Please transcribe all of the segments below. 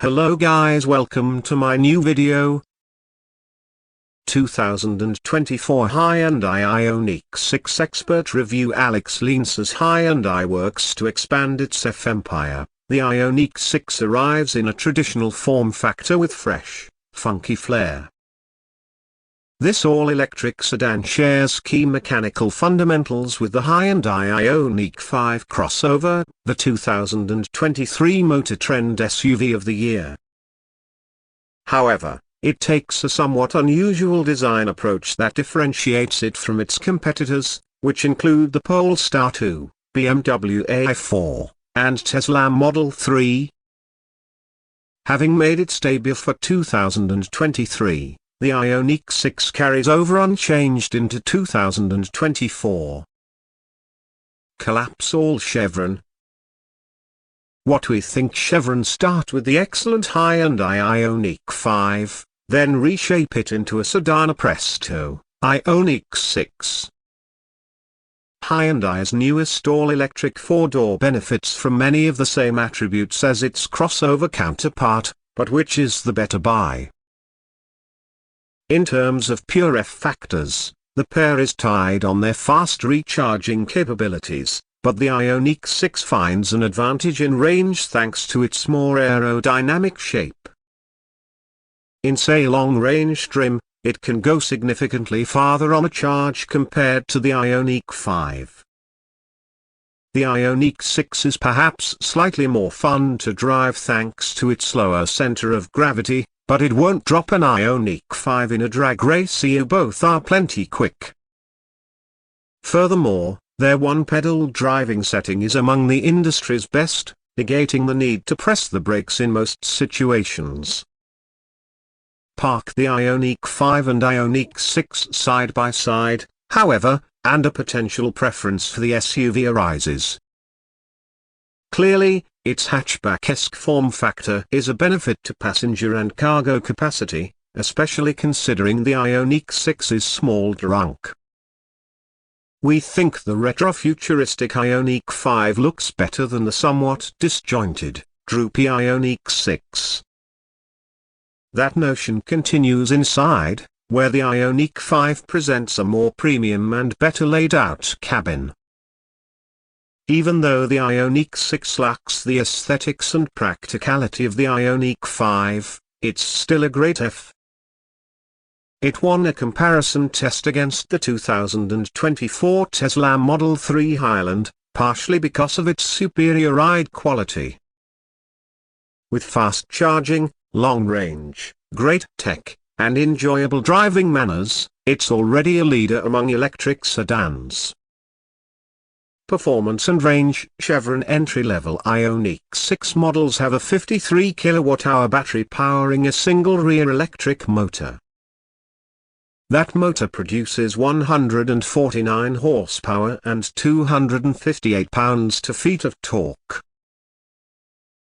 Hello guys, welcome to my new video. 2024 Hyundai Ioniq 6 Expert Review. Alex Lience's Hyundai works to expand its F empire. The Ioniq 6 arrives in a traditional form factor with fresh, funky flair. This all-electric sedan shares key mechanical fundamentals with the Hyundai Ioniq 5 crossover, the 2023 Motor Trend SUV of the year. However, it takes a somewhat unusual design approach that differentiates it from its competitors, which include the Polestar 2, BMW i4, and Tesla Model 3. Having made its debut for 2023, the Ioniq 6 carries over unchanged into 2024. Collapse all chevron. What we think chevron. Start with the excellent Hyundai Ioniq 5, then reshape it into a sedan. Presto, Ioniq 6. Hyundai's newest all-electric four-door benefits from many of the same attributes as its crossover counterpart, but which is the better buy? In terms of pure F factors, the pair is tied on their fast recharging capabilities, but the Ioniq 6 finds an advantage in range thanks to its more aerodynamic shape. In say long-range trim, it can go significantly farther on a charge compared to the Ioniq 5. The Ioniq 6 is perhaps slightly more fun to drive thanks to its lower center of gravity, but it won't drop an Ioniq 5 in a drag race. You both are plenty quick. Furthermore, their one-pedal driving setting is among the industry's best, negating the need to press the brakes in most situations. Park the Ioniq 5 and Ioniq 6 side by side, however, and a potential preference for the SUV arises. Clearly, its hatchback-esque form factor is a benefit to passenger and cargo capacity, especially considering the Ioniq 6's small trunk. We think the retro-futuristic Ioniq 5 looks better than the somewhat disjointed, droopy Ioniq 6. That notion continues inside, where the Ioniq 5 presents a more premium and better laid out cabin. Even though the Ioniq 6 lacks the aesthetics and practicality of the Ioniq 5, it's still a great F. It won a comparison test against the 2024 Tesla Model 3 Highland, partially because of its superior ride quality. With fast charging, long range, great tech, and enjoyable driving manners, it's already a leader among electric sedans. Performance and range. Chevron entry-level Ioniq 6 models have a 53 kWh battery powering a single rear electric motor. That motor produces 149 horsepower and 258 pounds-feet of torque.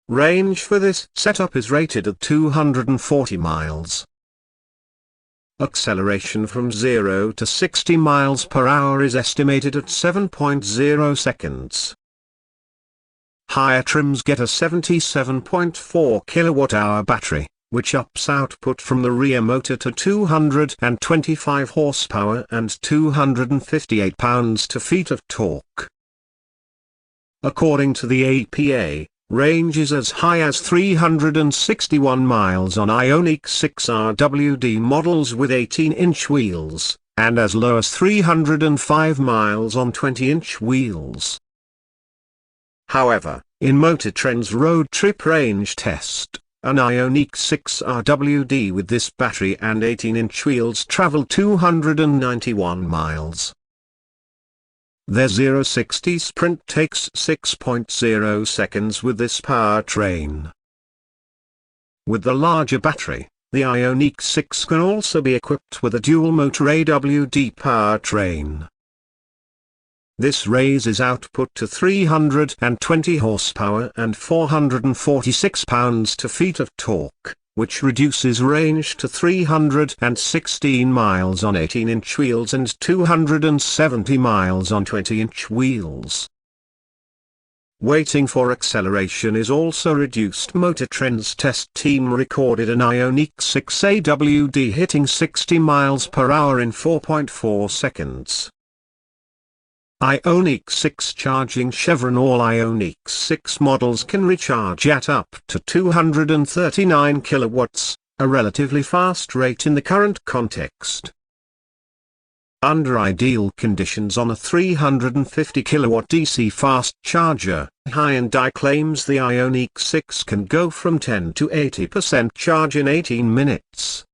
Range for this setup is rated at 240 miles. Acceleration from 0 to 60 miles per hour is estimated at 7.0 seconds. Higher trims get a 77.4 kWh battery, which ups output from the rear motor to 225 horsepower and 258 pounds-feet of torque. According to the APA, range is as high as 361 miles on Ioniq 6 RWD models with 18-inch wheels, and as low as 305 miles on 20-inch wheels. However, in Motor Trend's road trip range test, an Ioniq 6 RWD with this battery and 18-inch wheels traveled 291 miles. Their 0-60 sprint takes 6.0 seconds with this powertrain. With the larger battery, the Ioniq 6 can also be equipped with a dual-motor AWD powertrain. This raises output to 320 horsepower and 446 pounds-feet of torque, which reduces range to 316 miles on 18-inch wheels and 270 miles on 20-inch wheels. waiting for acceleration is also reduced. Motor Trend's test team recorded an Ioniq 6 AWD hitting 60 miles per hour in 4.4 seconds. Ioniq 6 charging. Chevron. All Ioniq 6 models can recharge at up to 239 kilowatts, a relatively fast rate in the current context. Under ideal conditions on a 350 kilowatt DC fast charger, Hyundai claims the Ioniq 6 can go from 10 to 80% charge in 18 minutes.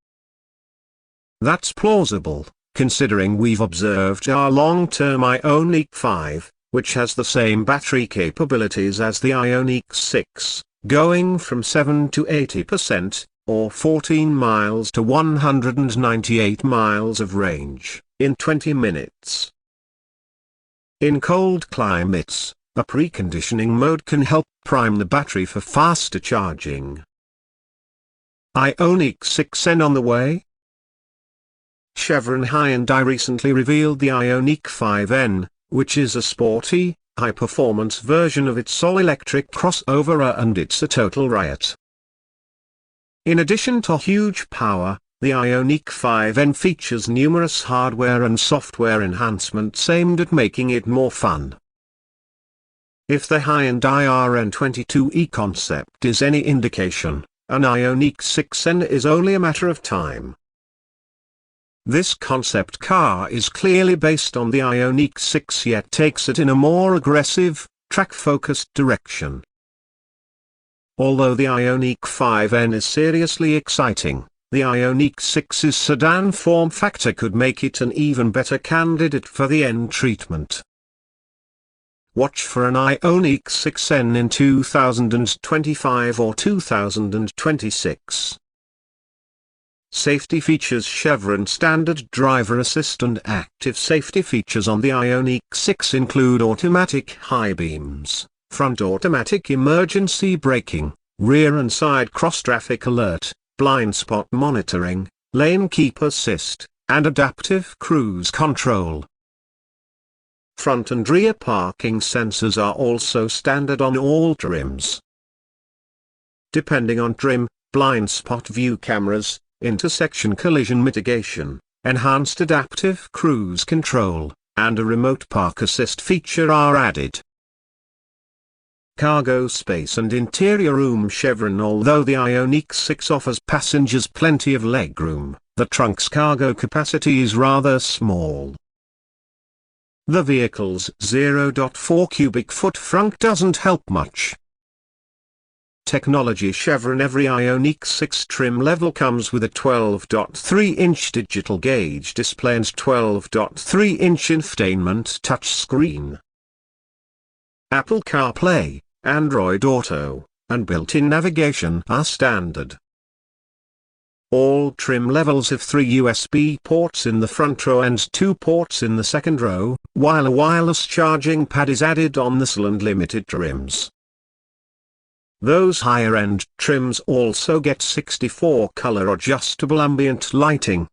That's plausible, considering we've observed our long-term Ioniq 5, which has the same battery capabilities as the Ioniq 6, going from 7 to 80%, or 14 miles to 198 miles of range, in 20 minutes. In cold climates, a preconditioning mode can help prime the battery for faster charging. Ioniq 6N on the way? Chevron. Hyundai recently revealed the Ioniq 5N, which is a sporty, high-performance version of its all-electric crossover, and it's a total riot. In addition to huge power, the Ioniq 5N features numerous hardware and software enhancements aimed at making it more fun. If the Hyundai RN22e concept is any indication, an Ioniq 6N is only a matter of time. This concept car is clearly based on the Ioniq 6, yet takes it in a more aggressive, track-focused direction. Although the Ioniq 5N is seriously exciting, the Ioniq 6's sedan form factor could make it an even better candidate for the N treatment. Watch for an Ioniq 6N in 2025 or 2026. Safety features. Chevron. Standard driver assist and active safety features on the Ioniq 6 include automatic high beams, front automatic emergency braking, rear and side cross-traffic alert, blind spot monitoring, lane keep assist, and adaptive cruise control. Front and rear parking sensors are also standard on all trims. Depending on trim, blind spot view cameras, intersection collision mitigation, enhanced adaptive cruise control, and a remote park assist feature are added. Cargo space and interior room. Chevron. Although the Ioniq 6 offers passengers plenty of legroom, the trunk's cargo capacity is rather small. The vehicle's 0.4 cubic foot frunk doesn't help much. Technology. Chevron. Every Ioniq 6 trim level comes with a 12.3-inch digital gauge display and 12.3-inch infotainment touchscreen. Apple CarPlay, Android Auto, and built-in navigation are standard. All trim levels have 3 USB ports in the front row and 2 ports in the second row, while a wireless charging pad is added on the SL and Limited trims. Those higher-end trims also get 64-color adjustable ambient lighting.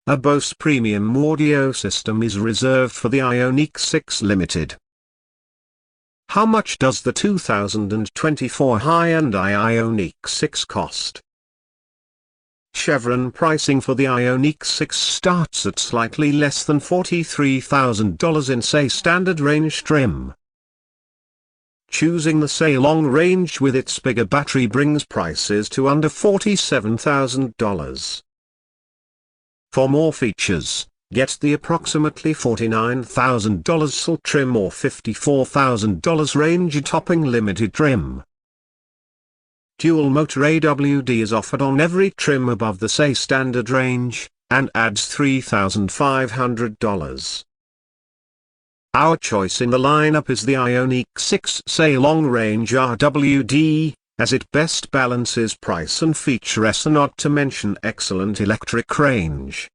A Bose premium audio system is reserved for the Ioniq 6 Limited. How much does the 2024 Hyundai Ioniq 6 cost? Chevron. Pricing for the Ioniq 6 starts at slightly less than $43,000 in say standard range trim. Choosing the say long range with its bigger battery brings prices to under $47,000. For more features, get the approximately $49,000 SL trim or $54,000 range-topping limited trim. Dual motor AWD is offered on every trim above the say standard range, and adds $3,500. Our choice in the lineup is the Ioniq 6 say long range RWD, as it best balances price and feature, not to mention excellent electric range.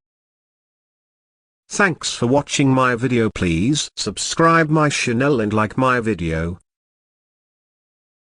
Thanks for watching my video. Please subscribe my channel and like my video.